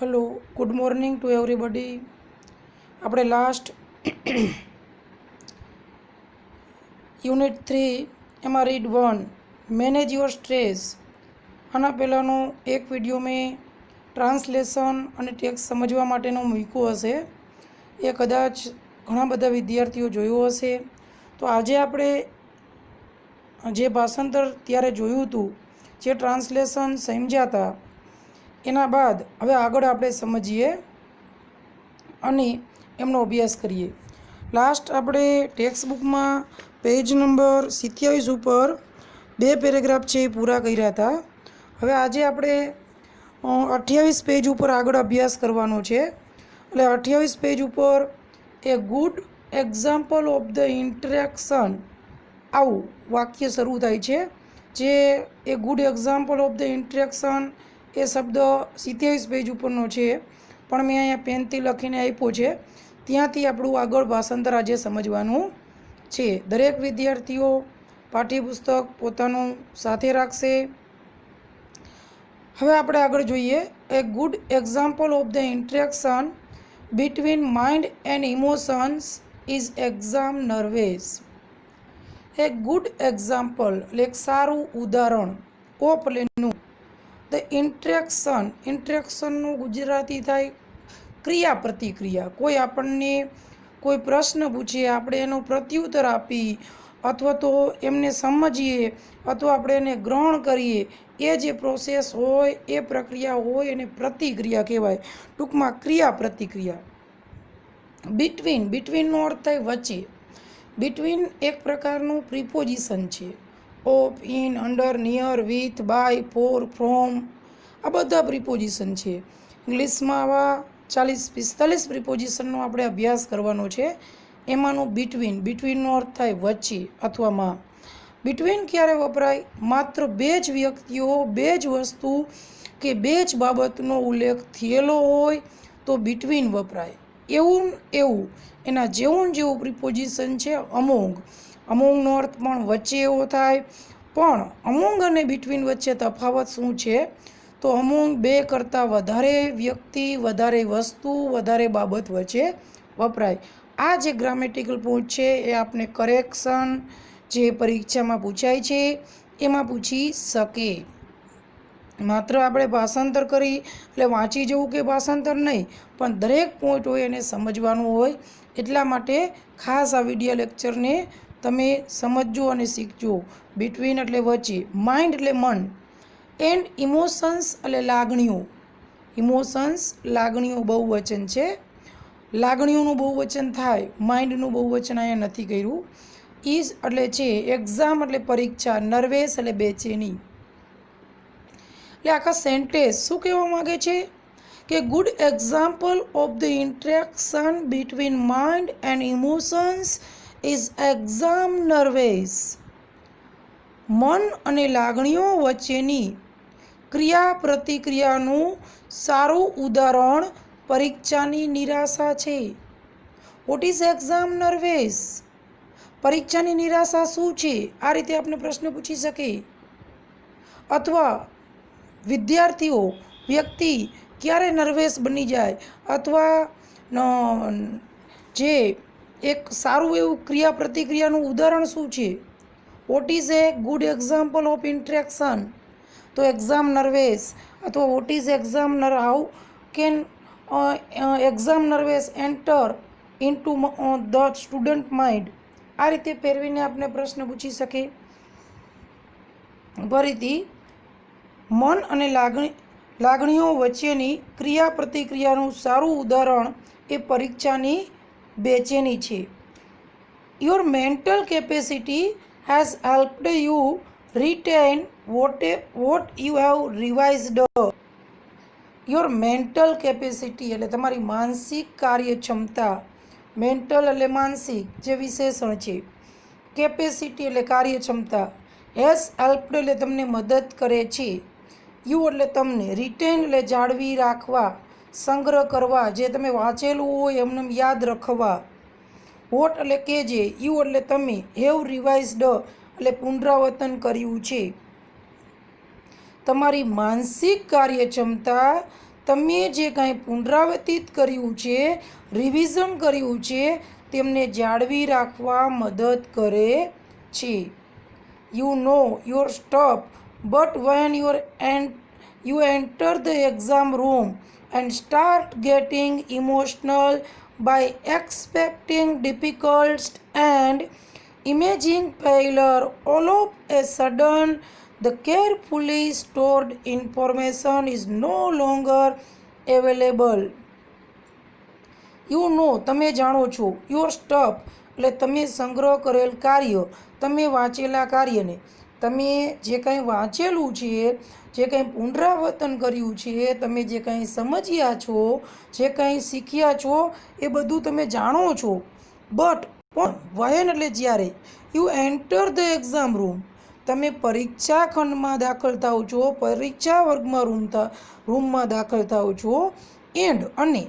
Hello, good morning to everybody. આપણે last unit 3 એમાં read 1 manage your stress, આના પહેલાંનો એક વિડીયો મેં ટ્રાન્સલેશન અને ટેક્સ્ટ સમજવા માટેનો મૂક્યો હશે. એ કદાચ ઘણા બધા વિદ્યાર્થીઓ જોયું હશે. તો આજે આપણે જે ભાષાંતર ત્યારે જોયું હતું, જે ટ્રાન્સલેશન સમજ્યા હતા, એના બાદ હવે આગળ આપણે સમજીએ અને એમનો અભ્યાસ કરીએ. લાસ્ટ આપણે ટેક્સ્ટ બુકમાં પેજ નંબર 27 ઉપર 2 પેરેગ્રાફ છે એ પૂરા કર્યા હતા. હવે આજે આપણે 28 પેજ ઉપર આગળ અભ્યાસ કરવાનો છે. એટલે 28 પેજ ઉપર a good example of the interaction, આવું વાક્ય શરૂ થાય છે. જે a good example of the interaction એ શબ્દ 27 પેજ ઉપરનો છે, પણ મેં અહીંયા પેનથી લખીને આપ્યો છે. ત્યાંથી આપણું આગળ ભાષાંતર આજે સમજવાનું છે. દરેક વિદ્યાર્થીઓ પાઠ્યપુસ્તક પોતાનું સાથે રાખશે. હવે આપણે આગળ જોઈએ. A good example of the interaction between mind and emotions is exam nervous. A good example એટલે એક સારું ઉદાહરણ ઓફ લેનું ધ ઇન્ટરેક્શન, ઇન્ટરેક્શનનું ગુજરાતી થાય ક્રિયા પ્રતિક્રિયા. કોઈ આપણને કોઈ પ્રશ્ન પૂછે, આપણે એનો પ્રત્યુત્તર આપી, અથવા તો એમને સમજીએ, અથવા આપણે એને ગ્રહણ કરીએ, એ જે પ્રોસેસ હોય, એ પ્રક્રિયા હોય એને પ્રતિક્રિયા કહેવાય. ટૂંકમાં ક્રિયા પ્રતિક્રિયા. બિટવીન, બિટવીનનો અર્થ થાય વચ્ચે. બિટવીન એક પ્રકારનું પ્રિપોઝિશન છે. Of, in, under, near, with, by, for, from, આ બધા પ્રિપોઝિશન છે. ઇંગ્લિશમાં આવા 40-45 પ્રિપોઝિશનનો આપણે અભ્યાસ કરવાનો છે. એમાંનું બિટવીન, બિટવીનનો અર્થ થાય વચ્ચે અથવા માં. બિટવીન ક્યારે વપરાય? માત્ર બે જ વ્યક્તિઓ, બે જ વસ્તુ કે બે જ બાબતનો ઉલ્લેખ થયેલો હોય તો બિટવીન વપરાય. એવું એના જેવું પ્રિપોઝિશન છે અમોંગ. અમોંગનો અર્થ પણ વચ્ચે એવો થાય. પણ અમોંગ અને બિટવીન વચ્ચે તફાવત શું છે? તો અમોંગ બે કરતાં વધારે વ્યક્તિ, વધારે વસ્તુ, વધારે બાબત વચ્ચે વપરાય. આ જે ગ્રામેટિકલ પોઈન્ટ છે એ આપણે કરેક્શન જે પરીક્ષામાં પૂછાય છે એમાં પૂછી શકે. માત્ર આપણે ભાષાંતર કરી એટલે વાંચી જવું કે ભાષાંતર નહીં, પણ દરેક પોઈન્ટ હોય એને સમજવાનું હોય. એટલા માટે ખાસ આ વિડીયો લેક્ચરને તમે સમજજો અને શીખજો. બિટવીન એટલે વચ્ચે, માઇન્ડ એટલે મન, એન્ડ ઇમોશન્સ એટલે લાગણીઓ. ઇમોશન્સ લાગણીઓ બહુવચન છે. લાગણીઓનું બહુવચન થાય, માઇન્ડનું બહુવચન અહીંયા નથી કર્યું. ઇઝ એટલે છે, એક્ઝામ એટલે પરીક્ષા, નર્વેસ એટલે બેચેની. એટલે આખા સેન્ટેન્સ શું કહેવા માગે છે કે good example of the interaction between mind and emotions is exam nervous. મન અને લાગણીઓ વચ્ચેની ક્રિયા પ્રતિક્રિયાનું સારું ઉદાહરણ પરીક્ષાની નિરાશા છે. What is exam nervous? પરીક્ષાની નિરાશા શું છે? આ રીતે આપણે પ્રશ્ન પૂછી શકીએ. અથવા વિદ્યાર્થીઓ, વ્યક્તિ ક્યારે નર્વેસ બની જાય, અથવા જે એક સારું એવું ક્રિયા પ્રતિક્રિયાનું ઉદાહરણ શું છે? What is a good example of interaction? તો એક્ઝામ નર્વેસ. અથવા what is exam how can exam nervous enter into the student mind? આ રીતે ફેરવીને આપણે પ્રશ્ન પૂછી શકીએ. ફરીથી, મન અને લાગણીઓ વચ્ચેની ક્રિયા પ્રતિક્રિયાનું સારું ઉદાહરણ એ પરીક્ષાની બેચેની છે. Your mental capacity has હેલ્પ્ડ you retain what you have revised. Your mental capacity એટલે તમારી માનસિક કાર્યક્ષમતા. મેન્ટલ એટલે માનસિક, જે વિશેષણ છે. કેપેસિટી એટલે કાર્યક્ષમતા. હેઝ હેલ્પ્ડ એટલે તમને મદદ કરે છે. યુ એટલે તમને. રિટેન એટલે જાળવી રાખવા, સંગ્રહ કરવા, જે તમે વાંચેલું હોય એમને યાદ રાખવા. વોટ એટલે કે જે. યુ એટલે તમે. હેવ રિવાઇઝડ એટલે પુનરાવર્તન કર્યું છે. તમારી માનસિક કાર્યક્ષમતા તમે જે કાંઈ પુનરાવર્તિત કર્યું છે, રિવિઝન કર્યું છે, તેમને જાળવી રાખવા મદદ કરે છે. You know your stuff, but when you enter the exam room and start getting emotional by expecting difficult and imaging failure, all of a sudden the carefully stored information is no longer available. You know તમે જાણો છો, your stuff એટલે તમે સંગ્રહ કરેલ કાર્ય, તમે વાંચેલા કાર્યને, તમે જે કંઈ વાંચેલું છે, જે કંઈ પુનરાવર્તન કર્યું છે, તમે જે કંઈ સમજ્યા છો, જે કંઈ શીખ્યા છો, એ બધું તમે જાણો છો. બટ પણ વયન એટલે જ્યારે you enter the exam room, તમે પરીક્ષા ખંડમાં દાખલ થાઓ છો, પરીક્ષા વર્ગમાં રૂમમાં દાખલ થાઓ છો, એન્ડ અને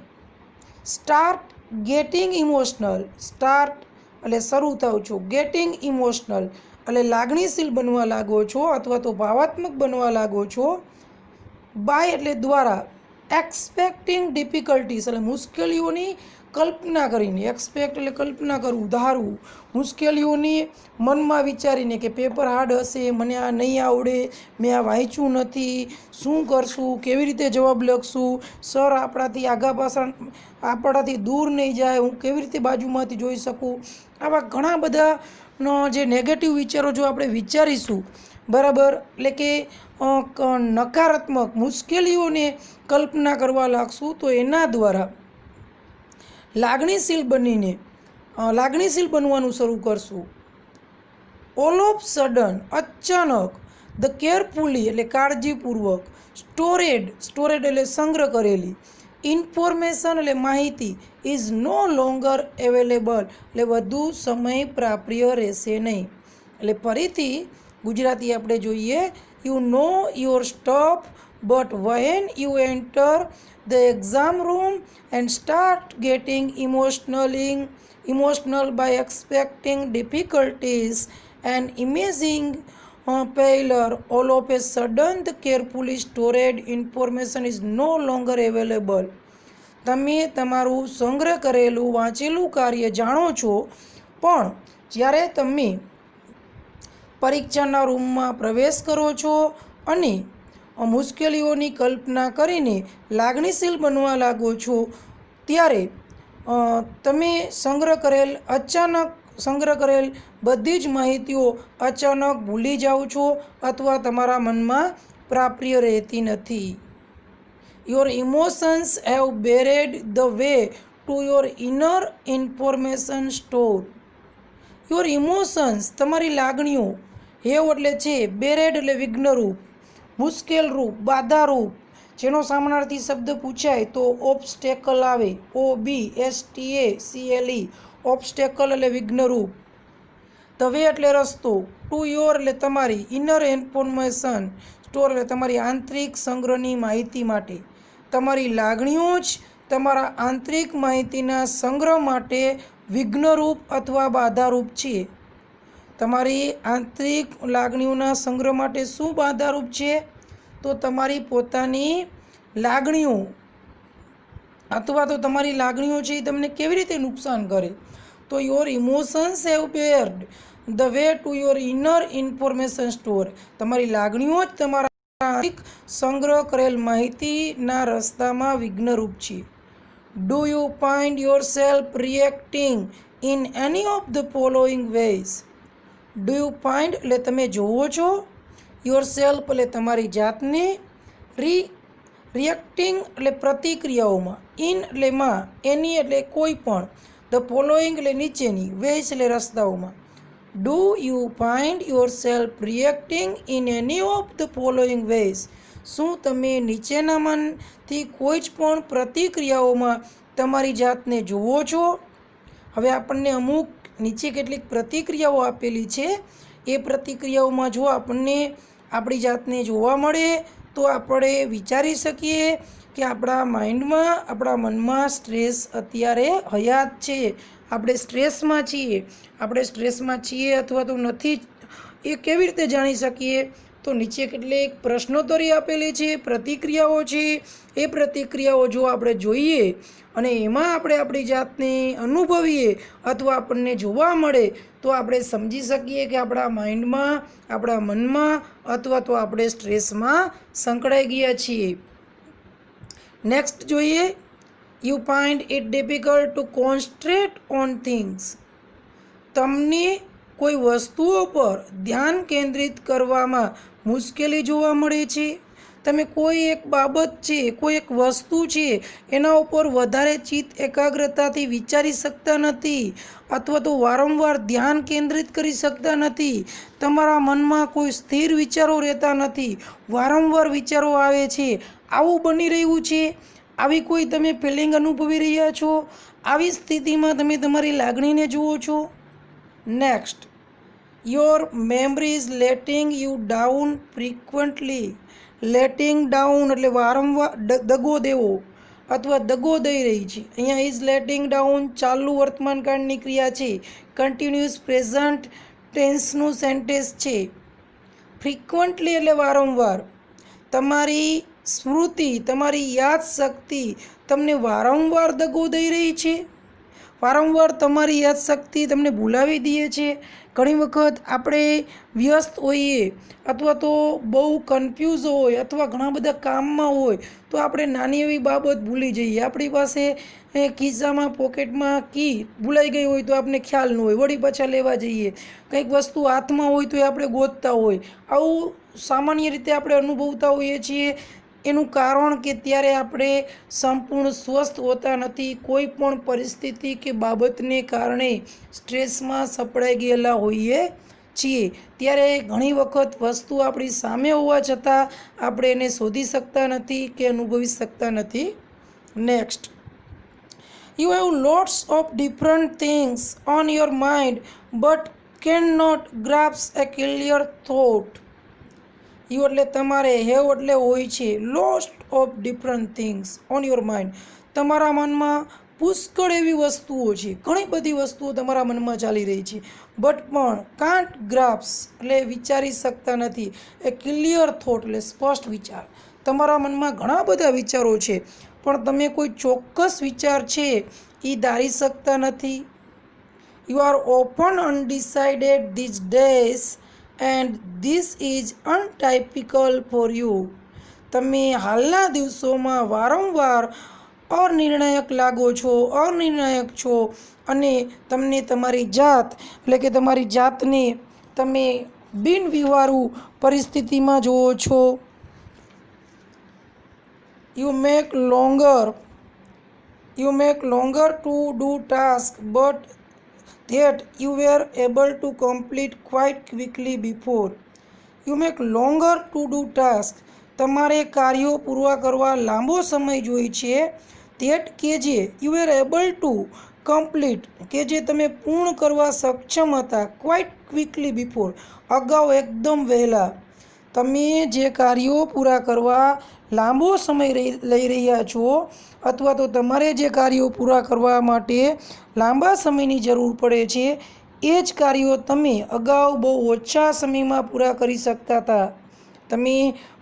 સ્ટાર્ટ ગેટિંગ ઇમોશનલ, સ્ટાર્ટ એટલે શરૂ થાવ છો, ગેટિંગ ઇમોશનલ એટલે લાગણીશીલ બનવા લાગો છો અથવા તો ભાવાત્મક બનવા લાગો છો. બાય એટલે દ્વારા, એક્સપેક્ટિંગ ડિફિકલ્ટીઝ એટલે મુશ્કેલીઓની કલ્પના કરીને, એક્સપેક્ટ એટલે કલ્પના કરવું, ધારવું, મુશ્કેલીઓની મનમાં વિચારીને કે પેપર હાર્ડ હશે, મને આ નહીં આવડે, મેં આ વાંચ્યું નથી, શું કરશું, કેવી રીતે જવાબ લખશું, સર આપણાથી આગા પાછળ આપણાથી દૂર નહીં જાય, હું કેવી રીતે બાજુમાંથી જોઈ શકું. આવા ઘણા બધા જે નેગેટિવ વિચારો જો આપણે વિચારીશું, બરાબર, એટલે કે નકારાત્મક મુશ્કેલીઓને કલ્પના કરવા લાગશું, તો એના દ્વારા લાગણીશીલ બનવાનું શરૂ કરશું. ઓલ ઓફ સડન અચાનક, ધ કેરફુલી એટલે કાળજીપૂર્વક, સ્ટોરેડ એટલે સંગ્રહ કરેલી, ઇન્ફોર્મેશન એટલે માહિતી, ઇઝ નો લોંગર અવેલેબલ એટલે વધુ સમય પ્રાપ્ય રહેશે નહીં. એટલે ફરીથી ગુજરાતી આપણે જોઈએ. You know your stuff, but when you enter the exam room and start getting emotional by expecting difficulties and imaging failure, all of a sudden the carefully stored information is no longer available. તમે તમારું સંગ્રહ કરેલું વાંચેલું કાર્ય જાણો છો, પણ જ્યારે તમે પરીક્ષાના રૂમમાં પ્રવેશ કરો છો અને મુશ્કેલીઓની કલ્પના કરીને લાગણીશીલ બનવા લાગો છો, ત્યારે તમે સંગ્રહ કરેલ બધી જ માહિતીઓ અચાનક ભૂલી જાઓ છો અથવા તમારા મનમાં પ્રાપ્ય રહેતી નથી. Your emotions have barred the way to your inner information store. Your emotions તમારી લાગણીઓ, હેવ એટલે છે, બેરેડ એટલે વિઘ્નરૂપ, મુશ્કેલરૂપ, બાધારૂપ, જેનો સામનાર્થી શબ્દ પૂછાય તો ઓબ્સ્ટેકલ આવે, OBSTACLE, ઓબ્સ્ટેકલ એટલે વિઘ્નરૂપ. ધ વે એટલે રસ્તો, ટુ યોર એટલે તમારી, ઇનર ઇન્ફોર્મેશન સ્ટોર એટલે તમારી આંતરિક સંગ્રહની માહિતી માટે. તમારી લાગણીઓ જ તમારા આંતરિક માહિતીના સંગ્રહ માટે વિઘ્નરૂપ અથવા બાધારૂપ છે. તમારી આંતરિક લાગણીઓના સંગ્રહ માટે શું બાધારૂપ છે? તો તમારી પોતાની લાગણીઓ અથવા તો તમારી લાગણીઓ છે એ તમને કેવી રીતે નુકસાન કરે. તો your emotions have barred the way to your inner information store. તમારી લાગણીઓ જ તમારા સંગ્રહ કરેલ માહિતીના રસ્તામાં વિઘ્નરૂપ છે. Do you find yourself reacting in any of the following ways. Do you find એટલે તમે જોવો છો, યોર સેલ્ફ એટલે તમારી જાતને, રિએક્ટિંગ એટલે પ્રતિક્રિયાઓમાં, ઇન એટલે માં, એની એટલે કોઈ પણ, ધ ફોલોઈંગ એટલે નીચેની, વેઝ એટલે રસ્તાઓમાં. Do you find yourself reacting in any of the following ways. શું તમે નીચેનામાંથી કોઈ જ પણ પ્રતિક્રિયાઓમાં તમારી જાતને જુઓ છો? હવે આપણને અમુક નીચે કેટલીક પ્રતિક્રિયાઓ આપેલી છે, એ પ્રતિક્રિયાઓમાં જો આપણને આપણી જાતને જોવા મળે તો આપણે વિચારી શકીએ કે આપણા માઇન્ડમાં, આપણા મનમાં સ્ટ્રેસ અત્યારે હયાત છે, આપણે સ્ટ્રેસમાં છીએ અથવા તો નથી, એ કેવી રીતે જાણી શકીએ? તો નીચે કેટલીક પ્રશ્નોત્તરી આપેલી છે, પ્રતિક્રિયાઓ છે. એ પ્રતિક્રિયાઓ જો આપણે જોઈએ અને એમાં આપણે આપણી જાતને અનુભવીએ અથવા આપણને જોવા મળે તો આપણે સમજી શકીએ કે આપણા માઇન્ડમાં, આપણા મનમાં અથવા તો આપણે સ્ટ્રેસમાં સંકળાઈ ગયા છીએ. નેક્સ્ટ જોઈએ, you find it difficult to concentrate on things. તમને કોઈ વસ્તુઓ પર ધ્યાન કેન્દ્રિત કરવામાં મુશ્કેલી જોવા મળે છે. તમે કોઈ એક બાબત છે, કોઈ એક વસ્તુ છે એના ઉપર વધારે ચિત્ત એકાગ્રતાથી વિચારી શકતા નથી અથવા તો વારંવાર ધ્યાન કેન્દ્રિત કરી શકતા નથી. તમારા મનમાં કોઈ સ્થિર વિચારો રહેતા નથી, વારંવાર વિચારો આવે છે. આવું બની રહ્યું છે? આવી કોઈ તમે ફિલિંગ અનુભવી રહ્યા છો? આવી સ્થિતિમાં તમે તમારી લાગણીને જુઓ છો? Next, your memory is letting you down frequently. Letting down એટલે વારંવાર દગો દેવો અથવા દગો દઈ રહી છે. અહીંયા ઇઝ લેટિંગ ડાઉન ચાલુ વર્તમાનકાળની ક્રિયા છે, કન્ટિન્યુઅસ પ્રેઝન્ટ ટેન્સનું સેન્ટેન્સ છે. ફ્રીક્વન્ટલી એટલે વારંવાર. તમારી સ્મૃતિ, તમારી યાદશક્તિ તમને વારંવાર દગો દઈ રહી છે. વારંવાર તમારી યાદશક્તિ તમને ભૂલાવી દે છે. ઘણી વખત આપણે વ્યસ્ત હોઈએ અથવા તો બહુ કન્ફ્યુઝ હોય અથવા ઘણા બધા કામમાં હોય તો આપણે નાની એવી બાબત ભૂલી જઈએ. આપણી પાસે ખિસ્સામાં પોકેટમાં કી ભૂલાઈ ગઈ હોય તો આપણને ખ્યાલ ન હોય, વળી પાછા લેવા જઈએ. કંઈક વસ્તુ હાથમાં હોય તો એ આપણે ગોતતા હોય. આવું સામાન્ય રીતે આપણે અનુભવતા હોઈએ છીએ. એનું કારણ કે ત્યારે આપણે સંપૂર્ણ સ્વસ્થ હોતા નથી. કોઈ પણ પરિસ્થિતિ કે બાબતને કારણે સ્ટ્રેસમાં સપડાઈ ગયેલા હોઈએ છીએ. ત્યારે ઘણી વખત વસ્તુ આપણી સામે હોવા છતાં આપણે એને શોધી શકતા નથી કે અનુભવી શકતા નથી. Next, you have lots of different things on your mind but can not grasp a clear thought. You એટલે તમારે, હેવ એટલે હોય છે, lots of different things on your mind. તમારા મનમાં પુષ્કળ એવી વસ્તુઓ છે, ઘણી બધી વસ્તુઓ તમારા મનમાં ચાલી રહી છે. બટ પણ કાન્ટ ગ્રાસ્પ એટલે વિચારી શકતા નથી. એ ક્લિયર થોટ એટલે સ્પષ્ટ વિચાર. તમારા મનમાં ઘણા બધા વિચારો છે પણ તમે કોઈ ચોક્કસ વિચાર છે એ ધારી શકતા નથી. You are often undecided these days and this is untypical for you. તમે હાલના દિવસોમાં વારંવાર અનિર્ણાયક લાગો છો, અનિર્ણાયક છો અને તમને તમારી જાત એટલે કે તમારી જાતને તમે બિનવ્યવહારુ પરિસ્થિતિમાં જુઓ છો. You make longer to do task but that you were able to complete quite quickly before. You make longer to do task. તમારે કાર્યો પૂરા કરવા લાંબો સમય જોઈએ છે. that કે જે you were able to complete કે જે તમે પૂર્ણ કરવા સક્ષમ હતા, quite quickly before અગાઉ એકદમ વહેલા. તમે જે કાર્યો પૂરા કરવા લાંબો સમય લઈ રહ્યા છો અથવા તો તમારે જે કાર્યો પૂરા કરવા માટે લાંબા સમયની જરૂર પડે છે એ જ કાર્યો તમે અગાઉ બહુ ઓછા સમયમાં પૂરા કરી શકતા હતા. તમે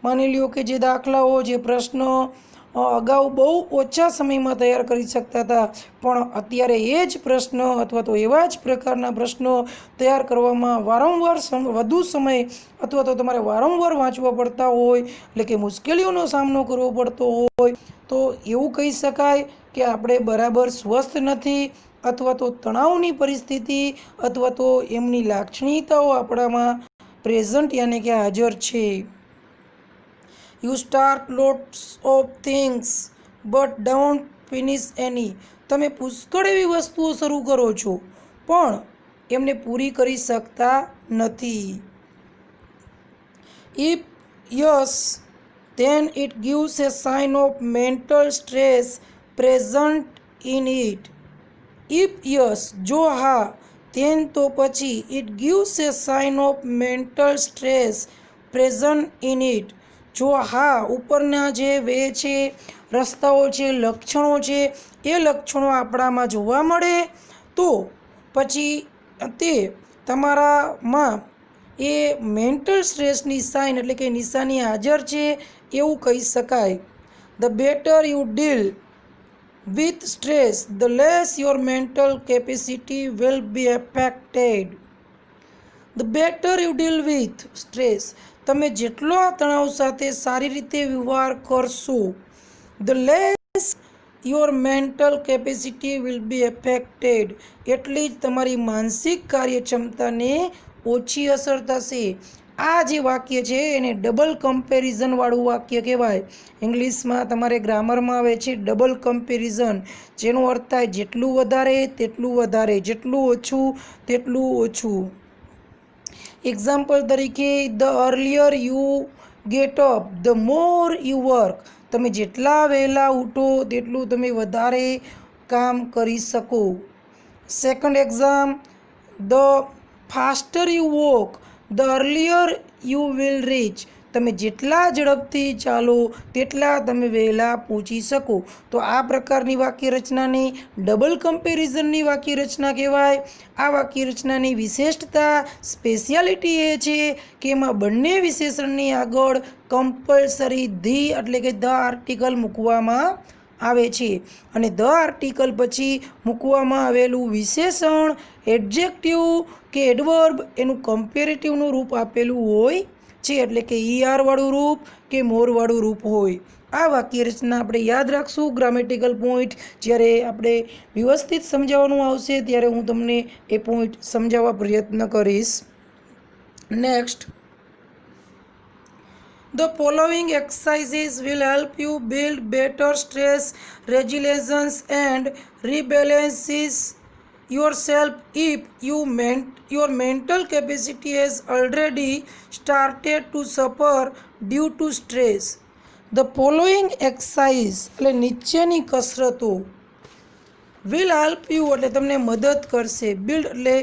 માની લ્યો કે જે દાખલાઓ, જે પ્રશ્નો અગાઉ બહુ ઓછા સમયમાં તૈયાર કરી શકતા હતા પણ અત્યારે એ જ પ્રશ્ન અથવા તો એવા જ પ્રકારના પ્રશ્નો તૈયાર કરવામાં વારંવાર વધુ સમય અથવા તો તમારે વારંવાર વાંચવા પડતા હોય એટલે કે મુશ્કેલીઓનો સામનો કરવો પડતો હોય તો એવું કહી શકાય કે આપણે બરાબર સ્વસ્થ નથી અથવા તો તણાવની પરિસ્થિતિ અથવા તો એમની લાક્ષણિકતાઓ આપણામાં પ્રેઝન્ટ યાની કે હાજર છે. You start lots of things but don't finish any. તમે પુષ્કળ એવી વસ્તુઓ શરૂ કરો છો પણ એમને પૂરી કરી શકતા નથી. If yes then it gives a sign of mental stress present in it. If yes જો હા, then તો પછી it gives a sign of mental stress present in it. જો હા ઉપરના જે વે છે, રસ્તાઓ છે, લક્ષણો છે એ લક્ષણો આપણામાં જોવા મળે તો પછી તે તમારામાં એ મેન્ટલ સ્ટ્રેસની સાઇન એટલે કે નિશાની હાજર છે એવું કહી શકાય. The better you deal with stress, the less your mental capacity will be affected. The better you deal with stress, તમે જેટલો આ તણાવ સાથે સારી રીતે વ્યવહાર કરશો, the less your mental capacity will be affected, એટલી જ તમારી માનસિક કાર્યક્ષમતાને ઓછી અસર થશે. આ જે વાક્ય છે એને ડબલ કમ્પેરિઝનવાળું વાક્ય કહેવાય. ઇંગ્લિશમાં તમારે ગ્રામરમાં આવે છે ડબલ કમ્પેરિઝન, જેનો અર્થ થાય જેટલું વધારે તેટલું વધારે, જેટલું ઓછું તેટલું ઓછું. એક્ઝામ્પલ તરીકે, the earlier you get up the more you work. તમે જેટલા વહેલા ઉઠો તેટલું તમે વધારે કામ કરી શકો. Second exam, the faster you walk the earlier you will rich. તમે જેટલા ઝડપથી ચાલો તેટલા તમે વહેલા પહોંચી શકો. તો આ પ્રકારની વાક્ય રચનાને ડબલ કમ્પેરિઝનની વાક્ય રચના કહેવાય. આ વાક્ય રચનાની વિશેષતા સ્પેશિયાલિટી એ છે કે એમાં બંને વિશેષણની આગળ કમ્પલસરી ધી એટલે કે ધ આર્ટિકલ મૂકવામાં આવે છે અને ધ આર્ટિકલ પછી મૂકવામાં આવેલું વિશેષણ એડજેક્ટિવ કે એડવર્બ એનું કમ્પેરેટિવનું રૂપ આપેલું હોય છે, એટલે કે વાળું રૂપ કે મોરવાળું રૂપ હોય. આ વાક્ય રચના આપણે યાદ રાખશું. ગ્રામેટિકલ પોઈન્ટ જ્યારે આપણે વ્યવસ્થિત સમજાવવાનું આવશે ત્યારે હું તમને એ પોઈન્ટ સમજાવવા પ્રયત્ન કરીશ. Next, The following exercises will help you build better stress resilience and rebalances yourself if your mental capacity has already started to suffer due to stress. The following exercise એટલે નીચેની કસરતો will help you એટલે તમને મદદ કરશે. build એટલે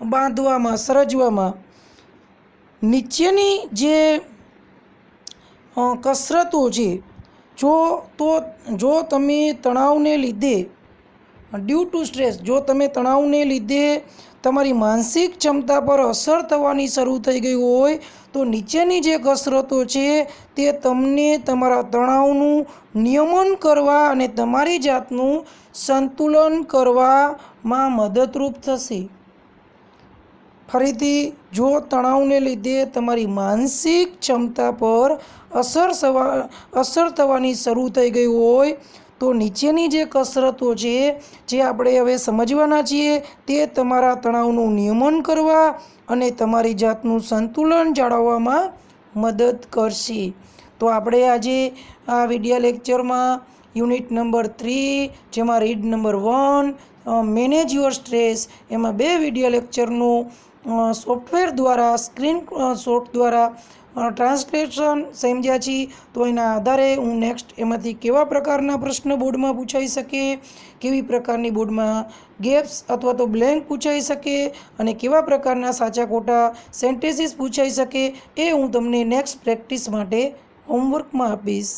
બાંધવામાં, સર્જવામાં. નીચેની જે કસરતો છે જો તમે તણાવને લીધે ડ્યુ ટુ સ્ટ્રેસ, જો તમે તણાવને લીધે તમારી માનસિક ક્ષમતા પર અસર થવાની શરૂ થઈ ગઈ હોય તો નીચેની જે કસરતો છે તે તમને તમારા તણાવનું નિયમન કરવા અને તમારી જાતનું સંતુલન કરવામાં મદદરૂપ થશે. ફરીથી, જો તણાવને લીધે તમારી માનસિક ક્ષમતા પર અસર થવાની શરૂ થઈ ગઈ હોય તો નીચેની જે કસરતો છે જે આપણે હવે સમજવાના છીએ તે તમારા તણાવનું નિયમન કરવા અને તમારી જાતનું સંતુલન જાળવવામાં મદદ કરશે. તો આપણે આજે આ વિડિયો લેક્ચરમાં યુનિટ નંબર 3 જેમાં read number 1 manage your stress એમાં 2 વિડિયો લેક્ચરનું સોફ્ટવેર દ્વારા સ્ક્રીનશોટ દ્વારા ટ્રાન્સલેશન સમજ્યા છીએ. તો એના આધારે હું નેક્સ્ટ એમાંથી કેવા પ્રકારના પ્રશ્ન બોર્ડમાં પૂછાઈ શકે, કેવી પ્રકારની બોર્ડમાં ગેપ્સ અથવા તો બ્લેન્ક પૂછાઈ શકે અને કેવા પ્રકારના સાચા ખોટા સેન્ટેન્સીસ પૂછાઈ શકે એ હું તમને નેક્સ્ટ પ્રેક્ટિસ માટે હોમવર્કમાં આપીશ.